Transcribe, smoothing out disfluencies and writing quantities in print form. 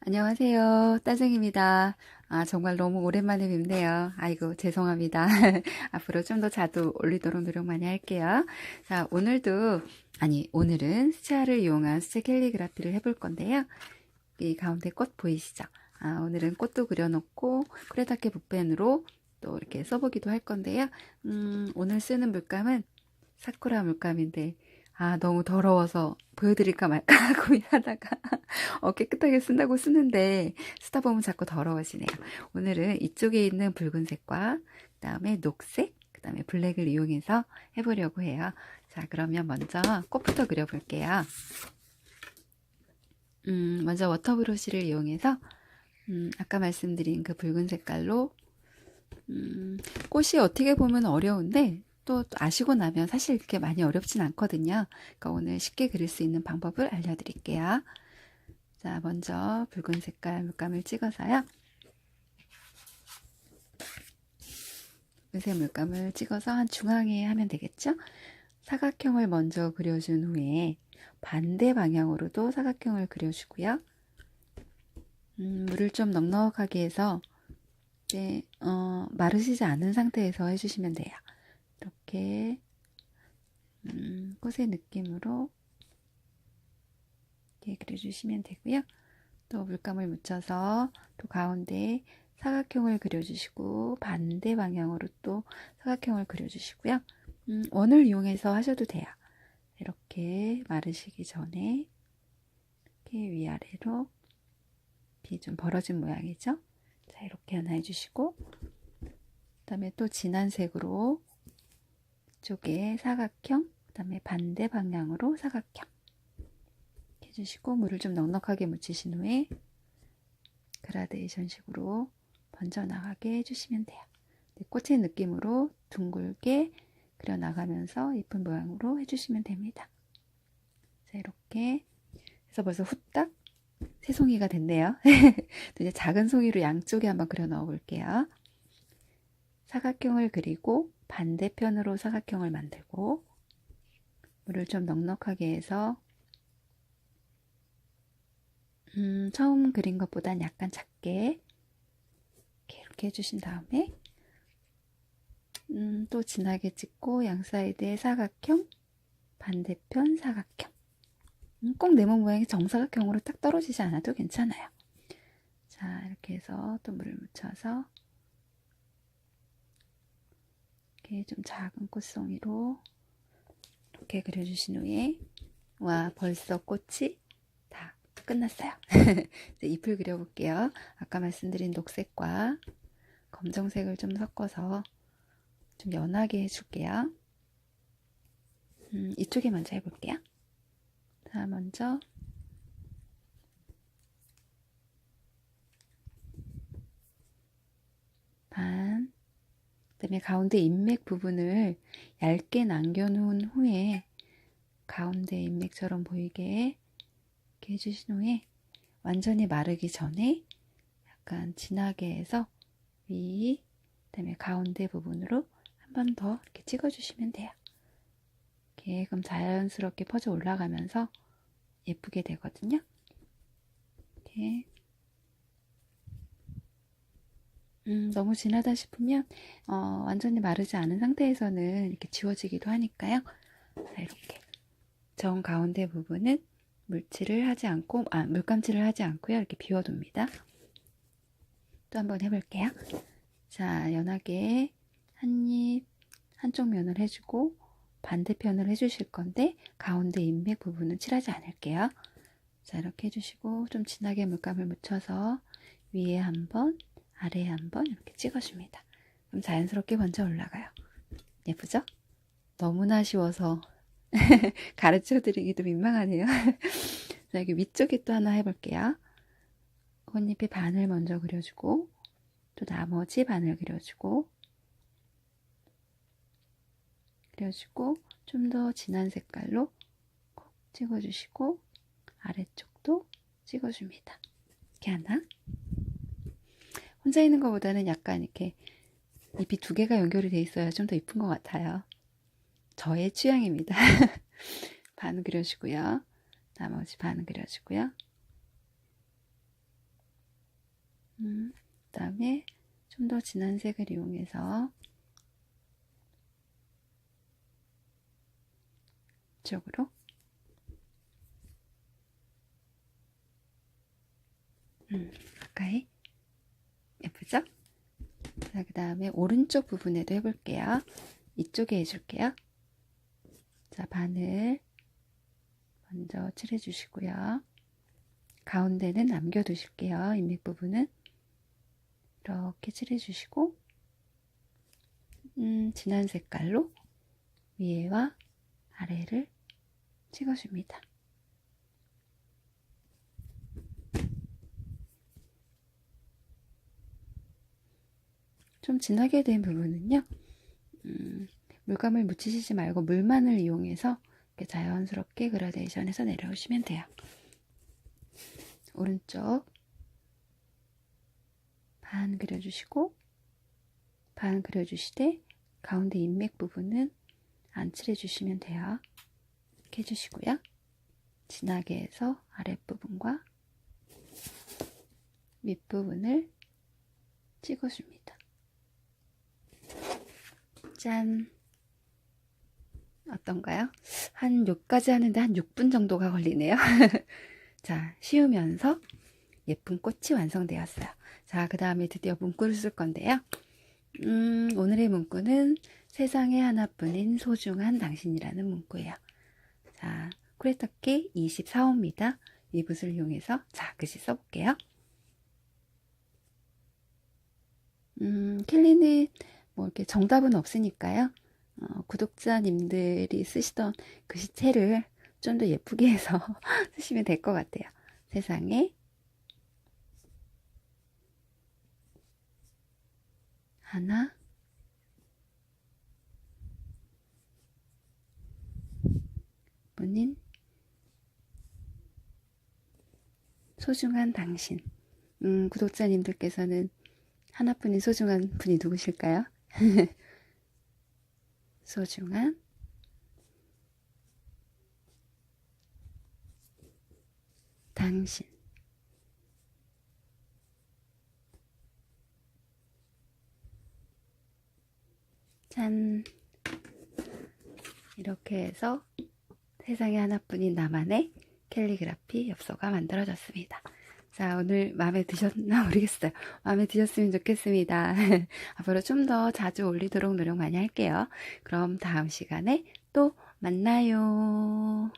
안녕하세요. 따쟁입니다. 정말 너무 오랜만에 뵙네요. 아이고, 죄송합니다. 앞으로 좀 더 자주 올리도록 노력 많이 할게요. 자, 오늘은 수채화를 이용한 수채 캘리그라피를 해볼 건데요. 이 가운데 꽃 보이시죠? 오늘은 꽃도 그려놓고 크레다케 붓펜으로 또 이렇게 써보기도 할 건데요. 오늘 쓰는 물감은 사쿠라 물감인데, 너무 더러워서 보여드릴까 말까 고민하다가 깨끗하게 쓴다고 쓰는데 쓰다 보면 자꾸 더러워지네요. 오늘은 이쪽에 있는 붉은색과 그 다음에 녹색, 그 다음에 블랙을 이용해서 해보려고 해요. 자, 그러면 먼저 꽃부터 그려볼게요. 먼저 워터브러쉬를 이용해서 아까 말씀드린 그 붉은 색깔로 꽃이 어떻게 보면 어려운데 또 아시고 나면 사실 그렇게 많이 어렵진 않거든요. 그러니까 오늘 쉽게 그릴 수 있는 방법을 알려드릴게요. 자, 먼저 붉은 색깔 물감을 찍어서요. 붉은색 물감을 찍어서 한 중앙에 하면 되겠죠? 사각형을 먼저 그려준 후에 반대 방향으로도 사각형을 그려주고요. 물을 좀 넉넉하게 해서 마르시지 않은 상태에서 해주시면 돼요. 이렇게 꽃의 느낌으로 이렇게 그려주시면 되고요. 또 물감을 묻혀서 또 가운데 사각형을 그려주시고 반대 방향으로 또 사각형을 그려주시고요. 원을 이용해서 하셔도 돼요. 이렇게 마르시기 전에 이렇게 위아래로 이렇게 좀 벌어진 모양이죠. 자, 이렇게 하나 해주시고 그 다음에 또 진한 색으로 이쪽에 사각형, 그 다음에 반대 방향으로 사각형 해주시고 물을 좀 넉넉하게 묻히신 후에 그라데이션 식으로 번져나가게 해주시면 돼요. 꽃의 느낌으로 둥글게 그려나가면서 예쁜 모양으로 해주시면 됩니다. 자, 이렇게 해서 벌써 후딱 새송이가 됐네요. 이제 작은 송이로 양쪽에 한번 그려 넣어 볼게요. 사각형을 그리고 반대편으로 사각형을 만들고 물을 좀 넉넉하게 해서 처음 그린 것보단 약간 작게 이렇게 해주신 다음에 또 진하게 찍고 양 사이드에 사각형, 반대편 사각형. 꼭 네모 모양이 정사각형으로 딱 떨어지지 않아도 괜찮아요. 자, 이렇게 해서 또 물을 묻혀서 이렇게 좀 작은 꽃송이로 이렇게 그려주신 후에 와, 벌써 꽃이 다 끝났어요. 이제 잎을 그려볼게요. 아까 말씀드린 녹색과 검정색을 좀 섞어서 좀 연하게 해줄게요. 이쪽에 먼저 해볼게요. 자, 먼저 반, 그 다음에 가운데 인맥 부분을 얇게 남겨놓은 후에 가운데 인맥처럼 보이게 이렇게 해주신 후에 완전히 마르기 전에 약간 진하게 해서 위, 그 다음에 가운데 부분으로 한 번 더 이렇게 찍어주시면 돼요. 이렇게 그럼 자연스럽게 퍼져 올라가면서 예쁘게 되거든요. 이렇게 너무 진하다 싶으면 완전히 마르지 않은 상태에서는 이렇게 지워지기도 하니까요. 자, 이렇게 정 가운데 부분은 물칠을 하지 않고 물감칠을 하지 않고요. 이렇게 비워둡니다. 또 한번 해볼게요. 자, 연하게 한쪽 면을 해주고 반대편을 해주실 건데 가운데 인맥 부분은 칠하지 않을게요. 자, 이렇게 해주시고 좀 진하게 물감을 묻혀서 위에 한번 아래에 한번 이렇게 찍어줍니다. 그럼 자연스럽게 먼저 올라가요. 예쁘죠? 너무나 쉬워서 가르쳐드리기도 민망하네요. 자, 여기 위쪽에 또 하나 해볼게요. 꽃잎의 반을 먼저 그려주고 또 나머지 반을 그려주고 좀 더 진한 색깔로 콕 찍어주시고 아래쪽도 찍어줍니다. 이렇게 하나. 혼자 있는 것보다는 약간 이렇게 잎이 두 개가 연결이 돼 있어야 좀 더 이쁜 것 같아요. 저의 취향입니다. 반 그려주고요. 나머지 반 그려주고요. 그다음에 좀 더 진한 색을 이용해서 이쪽으로 가까이. 예쁘죠? 자, 그 다음에 오른쪽 부분에도 해볼게요. 이쪽에 해줄게요. 자, 바늘 먼저 칠해주시고요. 가운데는 남겨두실게요. 인맥 부분은 이렇게 칠해주시고 진한 색깔로 위에와 아래를 찍어줍니다. 좀 진하게 된 부분은요, 물감을 묻히시지 말고 물만을 이용해서 이렇게 자연스럽게 그라데이션해서 내려오시면 돼요. 오른쪽 반 그려주시고, 반 그려주시되 가운데 인맥 부분은 안 칠해주시면 돼요. 이렇게 해주시고요. 진하게 해서 아랫부분과 윗부분을 찍어줍니다. 짠! 어떤가요? 한 여기까지 하는데 한 6분 정도가 걸리네요. 자, 씌우면서 예쁜 꽃이 완성되었어요. 자, 그 다음에 드디어 문구를 쓸 건데요. 오늘의 문구는 세상에 하나뿐인 소중한 당신이라는 문구예요. 자, 쿠레타키 24호입니다. 이 붓을 이용해서 자, 글씨 써볼게요. 켈리는 뭐 이렇게 정답은 없으니까요. 구독자님들이 쓰시던 글씨체를 좀 더 예쁘게 해서 쓰시면 될 것 같아요. 세상에 하나 뿐인 소중한 당신. 구독자님들께서는 하나뿐인 소중한 분이 누구실까요? 소중한 당신. 짠. 이렇게 해서 세상에 하나뿐인 나만의 캘리그라피 엽서가 만들어졌습니다. 자, 오늘 마음에 드셨나 모르겠어요. 마음에 드셨으면 좋겠습니다. 앞으로 좀 더 자주 올리도록 노력 많이 할게요. 그럼 다음 시간에 또 만나요.